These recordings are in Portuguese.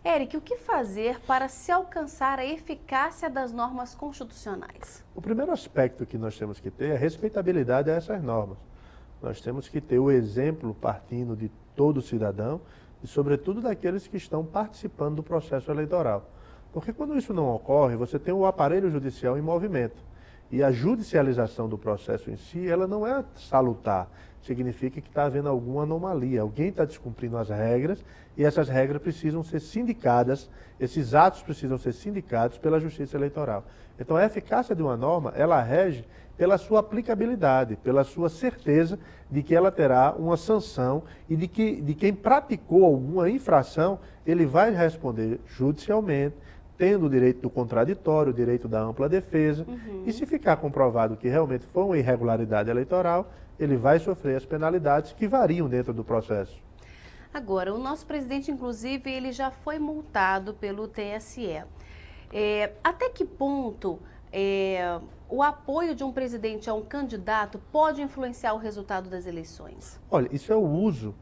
Éric, o que fazer para se alcançar a eficácia das normas constitucionais? O primeiro aspecto que nós temos que ter é a respeitabilidade a essas normas. Nós temos que ter o exemplo partindo de todo cidadão e, sobretudo, daqueles que estão participando do processo eleitoral. Porque quando isso não ocorre, você tem o aparelho judicial em movimento. E a judicialização do processo em si, ela não é salutar. Significa que está havendo alguma anomalia. Alguém está descumprindo as regras e essas regras precisam ser sindicadas, esses atos precisam ser sindicados pela Justiça Eleitoral. Então, a eficácia de uma norma, ela rege pela sua aplicabilidade, pela sua certeza de que ela terá uma sanção e de quem praticou alguma infração, ele vai responder judicialmente, tendo o direito do contraditório, o direito da ampla defesa, e se ficar comprovado que realmente foi uma irregularidade eleitoral, ele vai sofrer as penalidades que variam dentro do processo. Agora, o nosso presidente, inclusive, ele já foi multado pelo TSE. Até que ponto o apoio de um presidente a um candidato pode influenciar o resultado das eleições? Olha, isso é o uso,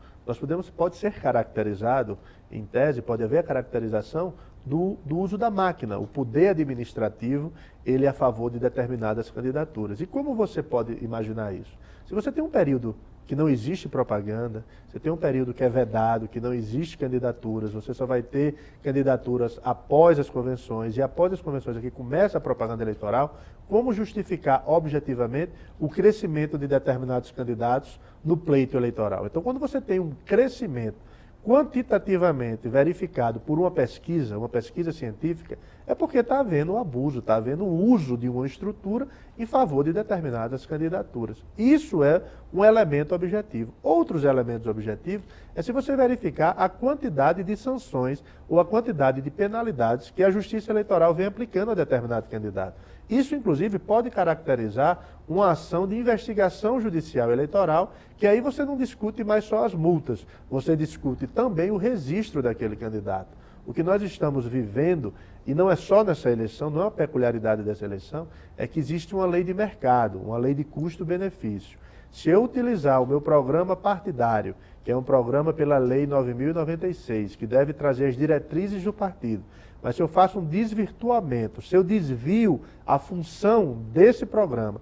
pode ser caracterizado, em tese, pode haver a caracterização do uso da máquina. O poder administrativo, ele é a favor de determinadas candidaturas. E como você pode imaginar isso? Se você tem um período que não existe propaganda, você tem um período que é vedado, que não existe candidaturas, você só vai ter candidaturas após as convenções, e após as convenções aqui começa a propaganda eleitoral, como justificar objetivamente o crescimento de determinados candidatos no pleito eleitoral? Então, quando você tem um crescimento quantitativamente verificado por uma pesquisa científica, é porque está havendo um abuso, está havendo o uso de uma estrutura em favor de determinadas candidaturas. Isso é um elemento objetivo. Outros elementos objetivos é se você verificar a quantidade de sanções ou a quantidade de penalidades que a Justiça Eleitoral vem aplicando a determinado candidato. Isso, inclusive, pode caracterizar uma ação de investigação judicial eleitoral, que aí você não discute mais só as multas, você discute também o registro daquele candidato. O que nós estamos vivendo, e não é só nessa eleição, não é uma peculiaridade dessa eleição, é que existe uma lei de mercado, uma lei de custo-benefício. Se eu utilizar o meu programa partidário, que é um programa pela Lei 9.096, que deve trazer as diretrizes do partido, mas se eu faço um desvirtuamento, se eu desvio a função desse programa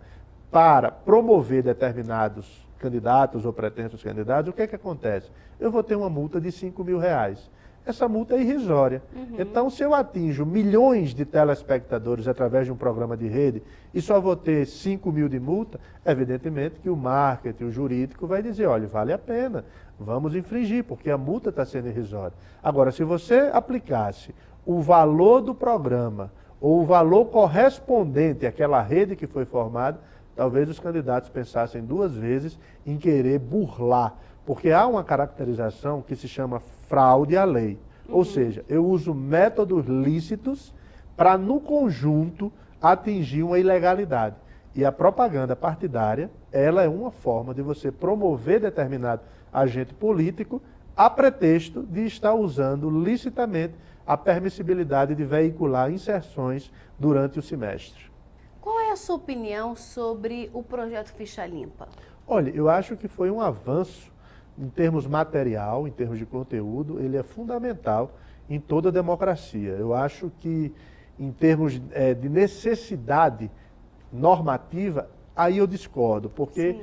para promover determinados candidatos ou pretensos candidatos, o que é que acontece? Eu vou ter uma multa de R$ 5.000. Essa multa é irrisória. Então, se eu atinjo milhões de telespectadores através de um programa de rede e só vou ter 5.000 de multa, evidentemente que o marketing, o jurídico vai dizer, olha, vale a pena, vamos infringir, porque a multa está sendo irrisória. Agora, se você aplicasse o valor do programa ou o valor correspondente àquela rede que foi formada, talvez os candidatos pensassem duas vezes em querer burlar, porque há uma caracterização que se chama fraude à lei. Ou seja, eu uso métodos lícitos para, no conjunto, atingir uma ilegalidade. E a propaganda partidária, ela é uma forma de você promover determinado agente político a pretexto de estar usando licitamente a permissibilidade de veicular inserções durante o semestre. Qual é a sua opinião sobre o projeto Ficha Limpa? Olha, eu acho que foi um avanço em termos material, em termos de conteúdo, ele é fundamental em toda a democracia. Eu acho que, em termos de necessidade normativa, aí eu discordo, porque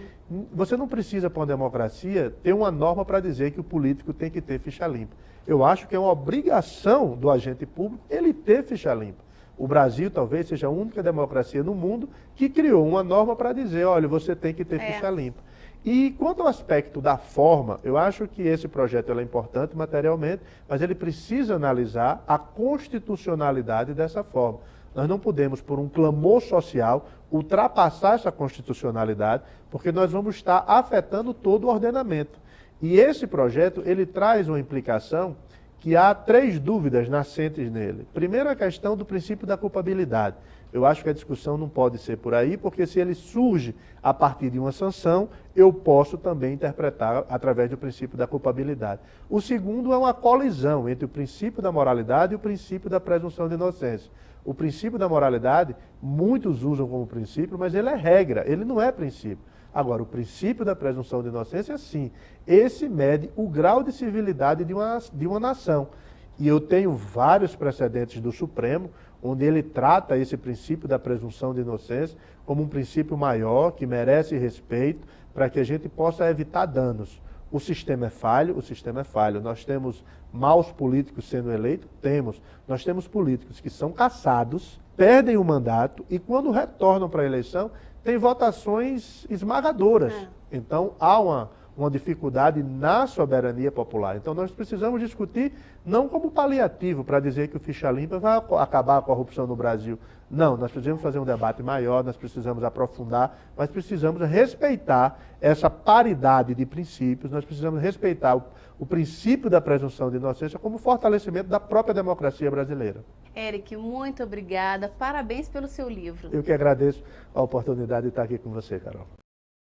você não precisa, para uma democracia, ter uma norma para dizer que o político tem que ter ficha limpa. Eu acho que é uma obrigação do agente público ele ter ficha limpa. O Brasil talvez seja a única democracia no mundo que criou uma norma para dizer, olha, você tem que ter ficha limpa. E quanto ao aspecto da forma, eu acho que esse projeto é importante materialmente, mas ele precisa analisar a constitucionalidade dessa forma. Nós não podemos, por um clamor social, ultrapassar essa constitucionalidade, porque nós vamos estar afetando todo o ordenamento. E esse projeto, ele traz uma implicação que há 3 dúvidas nascentes nele. Primeiro, a questão do princípio da culpabilidade. Eu acho que a discussão não pode ser por aí, porque se ele surge a partir de uma sanção, eu posso também interpretar através do princípio da culpabilidade. O segundo é uma colisão entre o princípio da moralidade e o princípio da presunção de inocência. O princípio da moralidade, muitos usam como princípio, mas ele é regra, ele não é princípio. Agora, o princípio da presunção de inocência, sim, esse mede o grau de civilidade de uma nação. E eu tenho vários precedentes do Supremo, onde ele trata esse princípio da presunção de inocência como um princípio maior, que merece respeito, para que a gente possa evitar danos. O sistema é falho, o sistema é falho. Nós temos maus políticos sendo eleitos? Temos. Nós temos políticos que são cassados, perdem o mandato e quando retornam para a eleição, tem votações esmagadoras. Então, há uma dificuldade na soberania popular. Então, nós precisamos discutir não como paliativo para dizer que o ficha limpa vai acabar a corrupção no Brasil. Não, nós precisamos fazer um debate maior, nós precisamos aprofundar, mas precisamos respeitar essa paridade de princípios, nós precisamos respeitar o princípio da presunção de inocência como fortalecimento da própria democracia brasileira. Eric, muito obrigada. Parabéns pelo seu livro. Eu que agradeço a oportunidade de estar aqui com você, Carol.